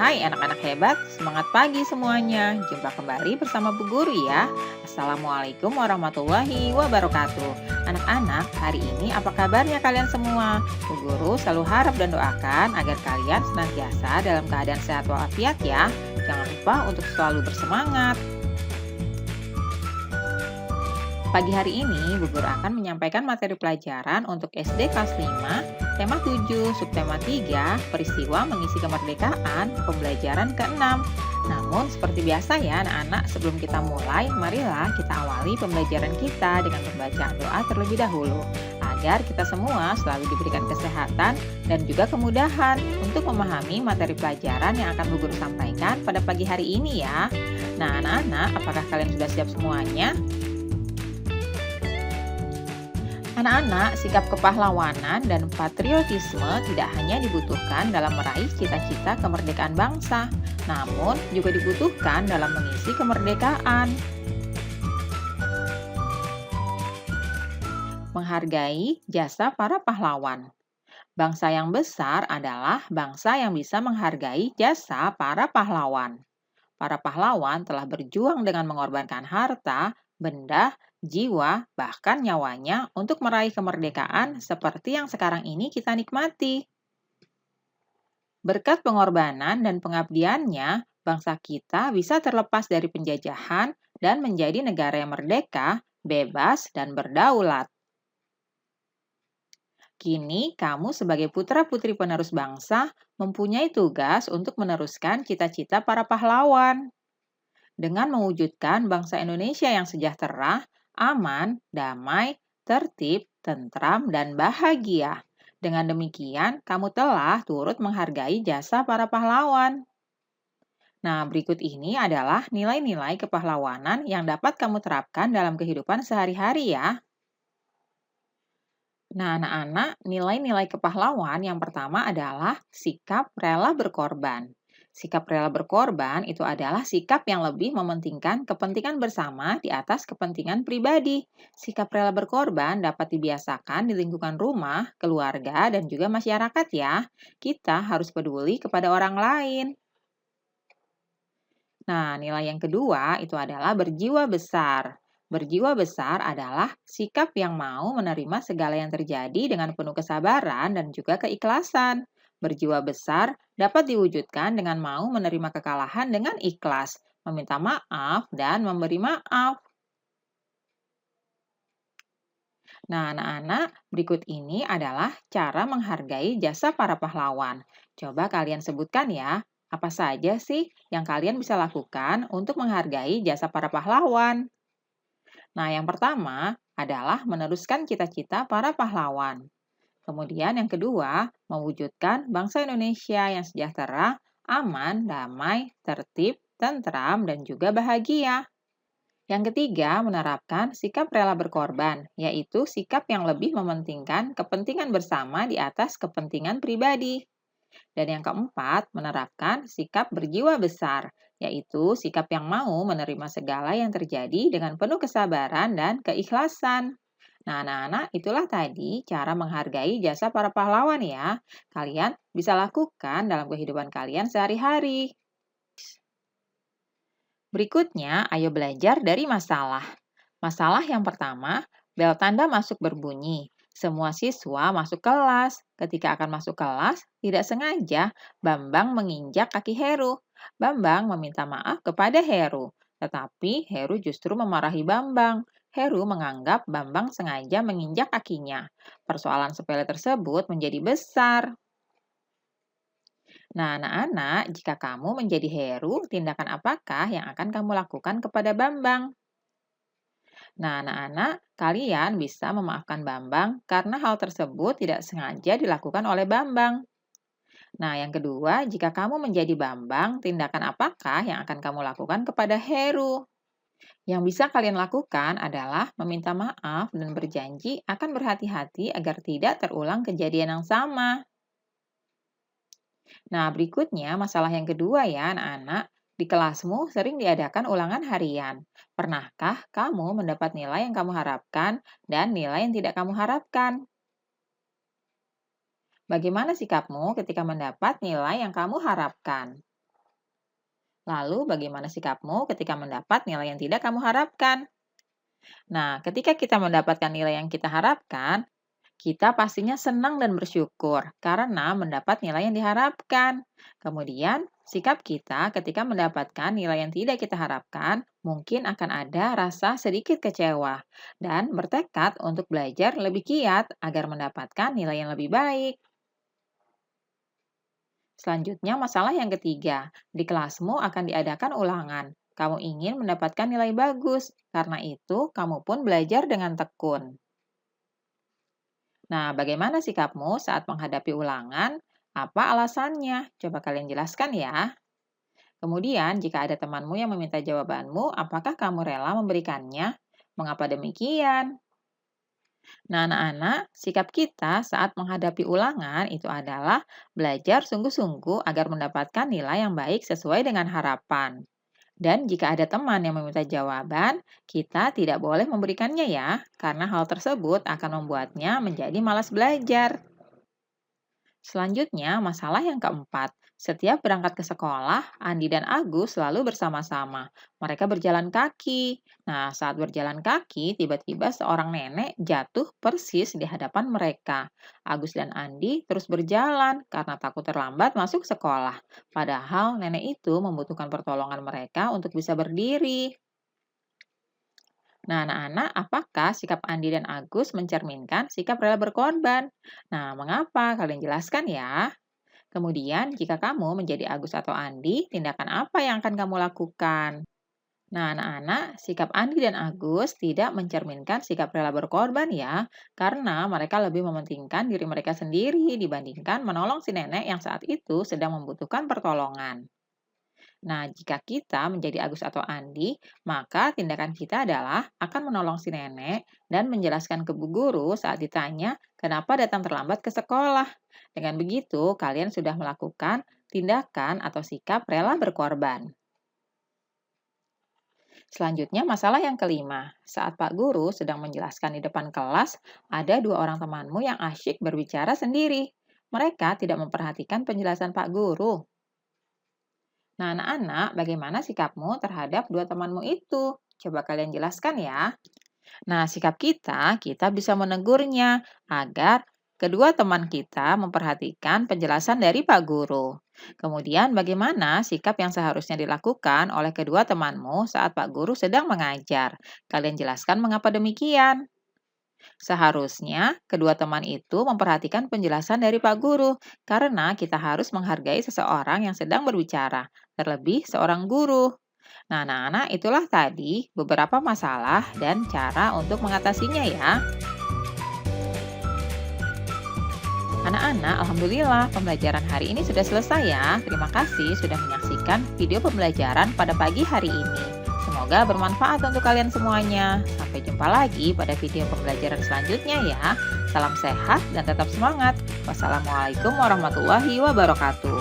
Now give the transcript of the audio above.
Hai anak-anak hebat, semangat pagi semuanya. Jumpa kembali bersama Bu Guru ya. Assalamualaikum warahmatullahi wabarakatuh. Anak-anak, hari ini apa kabarnya kalian semua? Bu Guru selalu harap dan doakan agar kalian senantiasa dalam keadaan sehat walafiat ya. Jangan lupa untuk selalu bersemangat. Pagi hari ini, Bu Guru akan menyampaikan materi pelajaran untuk SD kelas 5, tema 7, subtema 3, peristiwa mengisi kemerdekaan, pembelajaran ke-6. Namun, seperti biasa ya anak-anak, sebelum kita mulai, marilah kita awali pembelajaran kita dengan pembacaan doa terlebih dahulu, agar kita semua selalu diberikan kesehatan dan juga kemudahan untuk memahami materi pelajaran yang akan Bu Guru sampaikan pada pagi hari ini ya. Nah, anak-anak, apakah kalian sudah siap semuanya? Anak-anak, sikap kepahlawanan dan patriotisme tidak hanya dibutuhkan dalam meraih cita-cita kemerdekaan bangsa, namun juga dibutuhkan dalam mengisi kemerdekaan. Menghargai jasa para pahlawan. Bangsa yang besar adalah bangsa yang bisa menghargai jasa para pahlawan. Para pahlawan telah berjuang dengan mengorbankan harta, benda, jiwa, bahkan nyawanya untuk meraih kemerdekaan seperti yang sekarang ini kita nikmati. Berkat pengorbanan dan pengabdiannya, bangsa kita bisa terlepas dari penjajahan dan menjadi negara yang merdeka, bebas, dan berdaulat. Kini, kamu sebagai putra-putri penerus bangsa mempunyai tugas untuk meneruskan cita-cita para pahlawan. Dengan mewujudkan bangsa Indonesia yang sejahtera, aman, damai, tertib, tentram, dan bahagia. Dengan demikian, kamu telah turut menghargai jasa para pahlawan. Nah, berikut ini adalah nilai-nilai kepahlawanan yang dapat kamu terapkan dalam kehidupan sehari-hari ya. Nah, anak-anak, nilai-nilai kepahlawan yang pertama adalah sikap rela berkorban. Sikap rela berkorban itu adalah sikap yang lebih mementingkan kepentingan bersama di atas kepentingan pribadi. Sikap rela berkorban dapat dibiasakan di lingkungan rumah, keluarga, dan juga masyarakat ya. Kita harus peduli kepada orang lain. Nah, nilai yang kedua itu adalah berjiwa besar. Berjiwa besar adalah sikap yang mau menerima segala yang terjadi dengan penuh kesabaran dan juga keikhlasan. Berjiwa besar dapat diwujudkan dengan mau menerima kekalahan dengan ikhlas, meminta maaf, dan memberi maaf. Nah, anak-anak, berikut ini adalah cara menghargai jasa para pahlawan. Coba kalian sebutkan ya, apa saja sih yang kalian bisa lakukan untuk menghargai jasa para pahlawan? Nah, yang pertama adalah meneruskan cita-cita para pahlawan. Kemudian yang kedua, mewujudkan bangsa Indonesia yang sejahtera, aman, damai, tertib, tentram, dan juga bahagia. Yang ketiga, menerapkan sikap rela berkorban, yaitu sikap yang lebih mementingkan kepentingan bersama di atas kepentingan pribadi. Dan yang keempat, menerapkan sikap berjiwa besar, yaitu sikap yang mau menerima segala yang terjadi dengan penuh kesabaran dan keikhlasan. Nah, anak-anak, itulah tadi cara menghargai jasa para pahlawan ya. Kalian bisa lakukan dalam kehidupan kalian sehari-hari. Berikutnya, ayo belajar dari masalah. Masalah yang pertama, bel tanda masuk berbunyi. Semua siswa masuk kelas. Ketika akan masuk kelas, tidak sengaja Bambang menginjak kaki Heru. Bambang meminta maaf kepada Heru, tetapi Heru justru memarahi Bambang. Heru menganggap Bambang sengaja menginjak kakinya. Persoalan sepele tersebut menjadi besar. Nah, anak-anak, jika kamu menjadi Heru, tindakan apakah yang akan kamu lakukan kepada Bambang? Nah, anak-anak, kalian bisa memaafkan Bambang karena hal tersebut tidak sengaja dilakukan oleh Bambang. Nah, yang kedua, jika kamu menjadi Bambang, tindakan apakah yang akan kamu lakukan kepada Heru? Yang bisa kalian lakukan adalah meminta maaf dan berjanji akan berhati-hati agar tidak terulang kejadian yang sama. Nah, berikutnya masalah yang kedua ya, anak-anak. Di kelasmu sering diadakan ulangan harian. Pernahkah kamu mendapat nilai yang kamu harapkan dan nilai yang tidak kamu harapkan? Bagaimana sikapmu ketika mendapat nilai yang kamu harapkan? Lalu, bagaimana sikapmu ketika mendapat nilai yang tidak kamu harapkan? Nah, ketika kita mendapatkan nilai yang kita harapkan, kita pastinya senang dan bersyukur karena mendapat nilai yang diharapkan. Kemudian, sikap kita ketika mendapatkan nilai yang tidak kita harapkan mungkin akan ada rasa sedikit kecewa dan bertekad untuk belajar lebih giat agar mendapatkan nilai yang lebih baik. Selanjutnya, masalah yang ketiga. Di kelasmu akan diadakan ulangan. Kamu ingin mendapatkan nilai bagus, karena itu kamu pun belajar dengan tekun. Nah, bagaimana sikapmu saat menghadapi ulangan? Apa alasannya? Coba kalian jelaskan ya. Kemudian, jika ada temanmu yang meminta jawabanmu, apakah kamu rela memberikannya? Mengapa demikian? Nah, anak-anak, sikap kita saat menghadapi ulangan itu adalah belajar sungguh-sungguh agar mendapatkan nilai yang baik sesuai dengan harapan. Dan jika ada teman yang meminta jawaban, kita tidak boleh memberikannya ya, karena hal tersebut akan membuatnya menjadi malas belajar. Selanjutnya, masalah yang keempat. Setiap berangkat ke sekolah, Andi dan Agus selalu bersama-sama. Mereka berjalan kaki. Nah, saat berjalan kaki, tiba-tiba seorang nenek jatuh persis di hadapan mereka. Agus dan Andi terus berjalan karena takut terlambat masuk sekolah. Padahal nenek itu membutuhkan pertolongan mereka untuk bisa berdiri. Nah, anak-anak, apakah sikap Andi dan Agus mencerminkan sikap rela berkorban? Nah, mengapa? Kalian jelaskan ya. Kemudian, jika kamu menjadi Agus atau Andi, tindakan apa yang akan kamu lakukan? Nah, anak-anak, sikap Andi dan Agus tidak mencerminkan sikap rela berkorban ya, karena mereka lebih mementingkan diri mereka sendiri dibandingkan menolong si nenek yang saat itu sedang membutuhkan pertolongan. Nah, jika kita menjadi Agus atau Andi, maka tindakan kita adalah akan menolong si nenek dan menjelaskan ke bu guru saat ditanya kenapa datang terlambat ke sekolah. Dengan begitu, kalian sudah melakukan tindakan atau sikap rela berkorban. Selanjutnya, masalah yang kelima. Saat Pak Guru sedang menjelaskan di depan kelas, ada dua orang temanmu yang asyik berbicara sendiri. Mereka tidak memperhatikan penjelasan Pak Guru. Nah, anak-anak, bagaimana sikapmu terhadap dua temanmu itu? Coba kalian jelaskan ya. Nah, sikap kita bisa menegurnya agar kedua teman kita memperhatikan penjelasan dari Pak Guru. Kemudian, bagaimana sikap yang seharusnya dilakukan oleh kedua temanmu saat Pak Guru sedang mengajar? Kalian jelaskan mengapa demikian. Seharusnya kedua teman itu memperhatikan penjelasan dari Pak Guru, karena kita harus menghargai seseorang yang sedang berbicara, terlebih seorang guru. Nah, anak-anak, itulah tadi beberapa masalah dan cara untuk mengatasinya ya. Anak-anak, alhamdulillah pembelajaran hari ini sudah selesai ya. Terima kasih sudah menyaksikan video pembelajaran pada pagi hari ini. Semoga bermanfaat untuk kalian semuanya. Sampai jumpa lagi pada video pembelajaran selanjutnya ya. Salam sehat dan tetap semangat. Wassalamualaikum warahmatullahi wabarakatuh.